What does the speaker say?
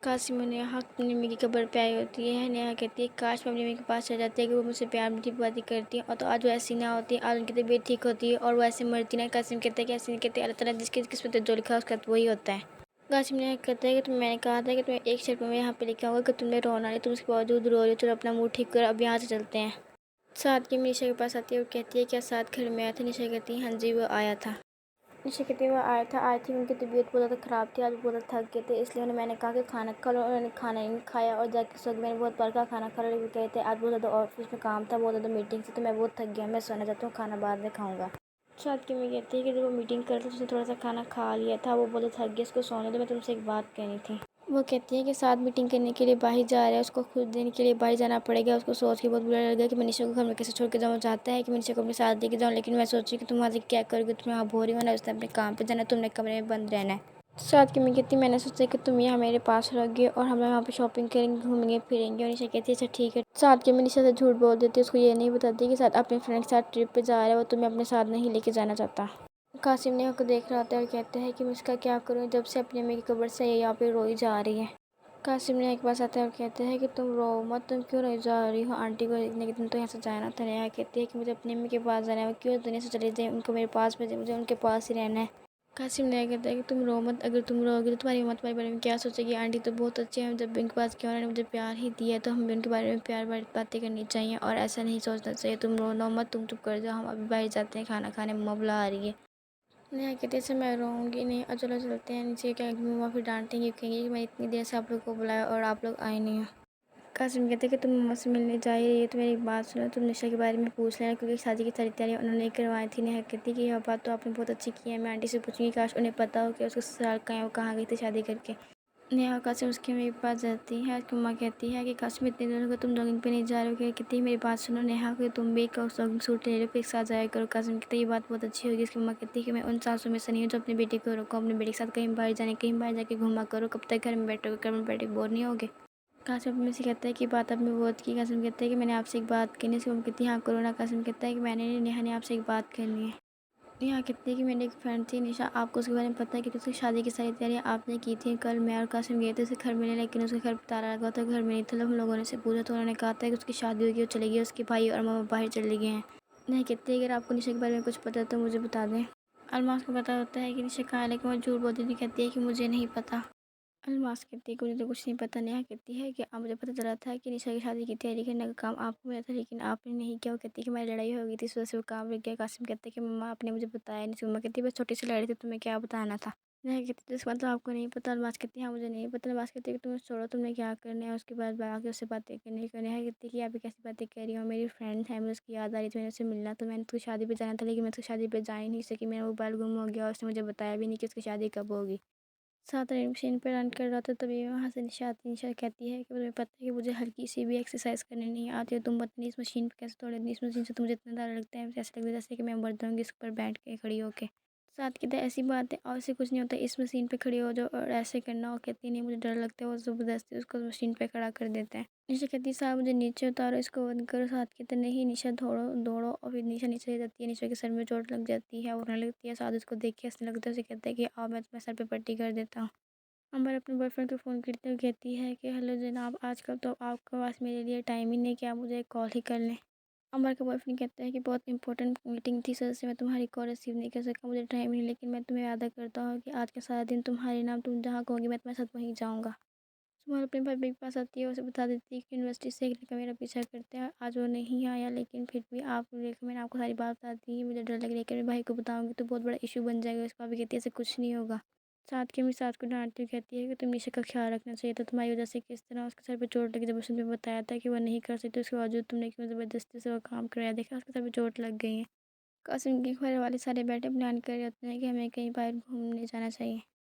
قاسم و نیہا اپنی امی کی قبر پہ آئی ہوتی ہے۔ نیہا کہتی ہے کاش میں اپنی امی کے پاس چل جاتی ہے کہ وہ مجھ سے پیار میٹھی باتیں کرتی ہیں، اور تو آج وہ ایسی نہ ہوتی، آج ان کی طبیعت ٹھیک ہوتی ہے اور وہ ایسے مرتی نہ۔ قاسم کہتا ہے کہ ایسے نہیں کہتے، اللہ تعالیٰ جس کی قسمت جو لکھا ہے اس کا وہی ہوتا ہے۔ قاسم نیہا کہتا ہے کہ میں نے کہا تھا کہ تمہیں ایک شرط میں یہاں پہ لکھا ہوگا کہ تم نے رونا نہیں، تم اس کے باوجود رو رہی ہو، چلو اپنا موڈ ٹھیک کرو، اب یہاں سے چلتے ہیں۔ سعد کی امی نشا کے پاس آتی ہے اور کہتی ہے کیا سعد گھر میں آیا تھا؟ نشا کہتی ہے ہاں جی وہ آیا تھا۔ نشا کہتی ہے وہ آیا تھا، آئی تھی ان کی طبیعت بہت زیادہ خراب تھی، آج بہت زیادہ تھک گئے تھے، اس لیے میں نے کہا کہ کھانا کھا لو، انہوں نے کھانا نہیں کھایا اور جا کے سو گئے۔ میں نے بہت بار کہا کھانا کھا لو لیکن کہتے آج بہت زیادہ آفس میں کام تھا، بہت زیادہ میٹنگ تھی، تو میں بہت تھک گیا، میں سونا چاہتا ہوں، کھانا بعد میں کھاؤں گا۔ سعد کی امی کہتی ہے کہ جب وہ میٹنگ کر رہا تھا تو اس نے تھوڑا سا کھانا کھا لیا تھا، وہ بہت تھک گیا، اس کو سونے دو، میں تم سے ایک بات کہنی تھی۔ وہ کہتی ہے کہ سعد میٹنگ کرنے کے لیے باہر جا رہا ہے، اس کو خود دینے کے لیے باہر جانا پڑے گا۔ اس کو سوچ کے بہت برا لگا کہ میں نشا کو گھر میں کیسے چھوڑ کے جاؤں، چاہتا ہے کہ میں نشا کو اپنے ساتھ لے کے جاؤں، لیکن میں سوچی کہ تم وہاں سے کیا کرو گے، تم یہاں بور ہی ہونا ہے، اس نے اپنے کام پہ جانا ہے، تم نے کمرے میں بند رہنا ہے۔ سعد کی امی کہتی ہے میں نے سوچا کہ تم یہاں میرے پاس رہو گے اور ہم وہاں پہ شاپنگ کریں گے، گھومیں گے پھریں گے، اور نشا کہتی ہے اچھا ٹھیک ہے۔ سعد کی امی نشا سے جھوٹ بول دیتی ہے، اس کو یہ نہیں بتاتی کہ سعد اپنے فرینڈ کے ساتھ ٹرپ پہ جا رہا ہے، وہ تمہیں اپنے ساتھ نہیں لے کے جانا چاہتا۔ قاسم نیہا کو دیکھ رہا ہوتا ہے اور کہتا ہے کہ میں اس کا کیا کروں، جب سے اپنی امی کی قبر سے یہاں پہ روئی جا رہی ہے۔ قاسم نیہا کے پاس آتا ہے اور کہتا ہے کہ تم رو مت، تم کیوں روئی جا رہی ہو، آنٹی کو دیکھنے کے تم تو یہاں سے جانا تھا۔ نیہا کہتی ہے کہ مجھے اپنی امی کے پاس جانا ہے، وہ کیوں دنیا سے چلی جائیں، ان کو میرے پاس بھیجیں، مجھے ان کے پاس ہی رہنا ہے۔ قاسم نیہا کہتا ہے کہ تم رو مت، اگر تم رو گی تو تمہاری ماں تمہارے بارے میں کیا سوچے گی، آنٹی تو بہت اچھے ہیں، جب بھی ان کے پاس کیا انہوں نے مجھے پیار ہی دیا ہے تو ہمیں ان کے بارے میں پیار باتیں کرنی چاہیے اور ایسا نہیں سوچنا چاہیے، تم رونا مت، تم چپ کر جاؤ، ہم ابھی باہر جاتے ہیں کھانا کھانے، مما بلا رہی ہے۔ نیہا کہتی ہے میں رہوں گی نہیں، اور چلو چلتے ہیں نیچے، کیا مما پھر ڈانٹیں گی، کہیں گی کہ میں اتنی دیر سے آپ لوگ کو بلایا اور آپ لوگ آئے نہیں ہو۔ قاسم کہتے ہیں کہ تم مما سے ملنے جا ہی رہی ہے تو میری ایک بات سنو، تم نشا کے بارے میں پوچھ لینا کیونکہ شادی کی ساری تیاریاں انہوں نے کروائی تھی۔ نیہا کہتی ہے کہ یہ بات تو آپ نے بہت اچھی کی ہے، میں آنٹی سے پوچھوں گی، کاش انہیں پتہ ہو کہ اس کو سسرال کہاں ہے، وہ کہاں گئی تھی شادی کر کے۔ نیہا اور قاسم اس کی میری بات جاتی ہے، اس کی مما کہتی ہے کہ قاسم اتنے دنوں کو تم جاگنگ پہ نہیں جا رہے ہو، کہ کہتی ہے میری بات سنو نیہا کہ تم بھی ایک جاگنگ سوٹ لے لو پھر ایک ساتھ جایا کرو۔ قاسم کہتے ہیں یہ بات بہت اچھی ہوگی، اس کی مما کہتی ہے کہ میں ان ساسوں میں سے نہیں ہوں جو اپنی بیٹی کو روکو، اپنے بیٹی کے ساتھ کہیں باہر جانے، کہیں باہر جا کے گھوما کرو، کب تک گھر میں بیٹھو گے، گھر میں بیٹھ کے بور نہیں ہوگے۔ قاسم اپنے سے کہتا ہے کہ بات آپ نے بہت کی۔ قاسم کہتا ہے کہ میں نے آپ سے ایک بات کرنی ہے، اس کی مما کہتی ہے ہاں کرو نا۔ قاسم کہتا ہے کہ میں نے نیہا نے آپ سے ایک بات کرنی ہے۔ نیہا کہتی ہے کہ میری ایک فرینڈ تھی نشا، آپ کو اس کے بارے میں پتہ ہے کہ اس کی شادی کی ساری تیاریاں آپ نے کی تھیں، کل میں اور قاسم گئے تھے اسے گھر ملنے، لیکن اس کے گھر پہ تالا لگا تھا، گھر میں نہیں تھا، ہم لوگوں نے اسے پوچھا تو انہوں نے کہا تھا کہ اس کی شادی ہوگی، وہ چلے گئی، اس کے بھائی اور ماما باہر چلے گئے ہیں۔ نیہا کہتی ہے اگر آپ کو نشا کے بارے میں کچھ پتہ ہے تو مجھے بتا دیں۔ الماس کو پتہ ہوتا ہے کہ نشا کہاں ہے لیکن وہ جھوٹ بولتی ہے، کہتی ہے کہ مجھے نہیں پتہ۔ الماس کہتی ہے کہ مجھے تو کچھ نہیں پتہ۔ نیہا کہتی ہے کہ مجھے پتہ چلا تھا کہ نشا کی شادی کی تیاری کرنے کا کام آپ کو ملا تھا لیکن آپ نے نہیں کیا۔ وہ کہتی ہے کہ ہماری لڑائی ہو گئی تھی، اس وجہ سے وہ کام رک گیا۔ قاسم کہتے ہیں کہ مما آپ نے مجھے بتایا نہیں، مما کہتی ہے بس چھوٹی سی لڑائی تھی، تمہیں کیا بتانا تھا۔ نیہا کہتی ہے اس کا مطلب آپ کو نہیں پتہ۔ الماس کہتی ہے ہاں مجھے نہیں پتہ۔ الماس کہتی ہے کہ تمہیں چھوڑو، تم نے کیا کرنا ہے، اس کے بعد آ کے اس سے باتیں کرنے کا۔ نیہا کہتی ہے کہ آپ کیسی باتیں کہہ رہی ہو، میری فرینڈ ہے، مجھے اس کی یاد آ رہی تھی، میں نے اس سے ملنا تو میں نے اس کی شادی پہ جانا تھا لیکن میں اس کی شادی پہ جا ہی نہیں سکی، میرا موبائل گم ہو گیا اور اس نے مجھے بتایا بھی نہیں کہ اس کی شادی کب ہوگی۔ ساتھ رننگ مشین پہ رن کر رہا تھا تبھی وہاں سے نشا آتی ہے۔ نشا کہتی ہے کہ مجھے پتہ ہے کہ مجھے ہلکی سی بھی ایکسرسائز کرنے نہیں آتی، تم پتہ نہیں اس مشین پہ کیسے توڑ دیتی، اس مشین سے تو مجھے اتنا ڈر لگتا ہے، ایسا لگتا ہے جیسے کہ میں مر جاؤں گی اس پر بیٹھ کے کھڑی ہو کے۔ ساتھ کہتا ہے ایسی بات ہے اور اسے کچھ نہیں ہوتا، اس مشین پہ کھڑی ہو جاؤ اور ایسے کرنا، اور کہتی نہیں مجھے ڈر لگتا ہے، وہ زبردستی اس کو مشین پہ کھڑا کر دیتا ہے۔ نشا کہتی ہے صاحب مجھے نیچے اتارو، اس کو بند کرو۔ ساتھ کہتے نہیں نشا دوڑو دوڑو، اور پھر نشا نیچے جاتی ہے، نشا کے سر میں چوٹ لگ جاتی ہے، اڑنے لگتی ہے، ساتھ اس کو دیکھ کے ہنسنے لگتا ہے، اسے کہتا ہے کہ آؤ میں تمہیں سر پہ پٹی کر دیتا ہوں۔ عمر اپنے بوائے فرینڈ کو فون کرتے ہوئے کہتی ہے کہ ہیلو جناب، آج کل تو آپ کے پاس میرے لیے ٹائم ہی نہیں کہ آپ مجھے ایک کال ہی کر لیں۔ عمر کا بوائے فرینڈ کہتا ہے کہ بہت امپورٹنٹ میٹنگ تھی، سر سے میں تمہاری کال ریسیو نہیں کر سکا، مجھے ٹائم نہیں، لیکن میں تمہیں وعدہ کرتا ہوں کہ آج کا سارا دن تمہارے نام، تم جہاں کہو گی میں تمہارے ساتھ وہیں جاؤں گا۔ سمال اپنے بھائی کے پاس آتی ہے اور اسے بتا دیتی ہے کہ یونیورسٹی سے ایک لڑکا میرا پیچھا کرتا ہے، آج وہ نہیں آیا لیکن پھر بھی آپ دیکھو میں نے آپ کو ساری بات بتا دی ہے، مجھے ڈر لگ رہا ہے کہ میرے بھائی کو بتاؤں گی تو بہت بڑا ایشو بن جائے گا۔ اس کو بھی کہتی ہے ایسے کچھ نہیں ہوگا۔ ساتھ کے ساتھ کو ڈانٹتی ہوئی کہتی ہے کہ تم نشا کا خیال رکھنا چاہیے تو تمہاری وجہ سے کس طرح اس کے سر پہ چوٹ لگی، جب اس نے بتایا تھا کہ وہ نہیں کر سکتی، اس کے باوجود تم نے کیوں زبردستی سے وہ کام کرایا، دیکھا اس کے سر پہ چوٹ لگ گئی ہے۔ قاسم کے گھر والے سارے بیٹھے پلان کر رہے ہوتے ہیں کہ ہمیں کہیں باہر گھومنے جانا چاہیے۔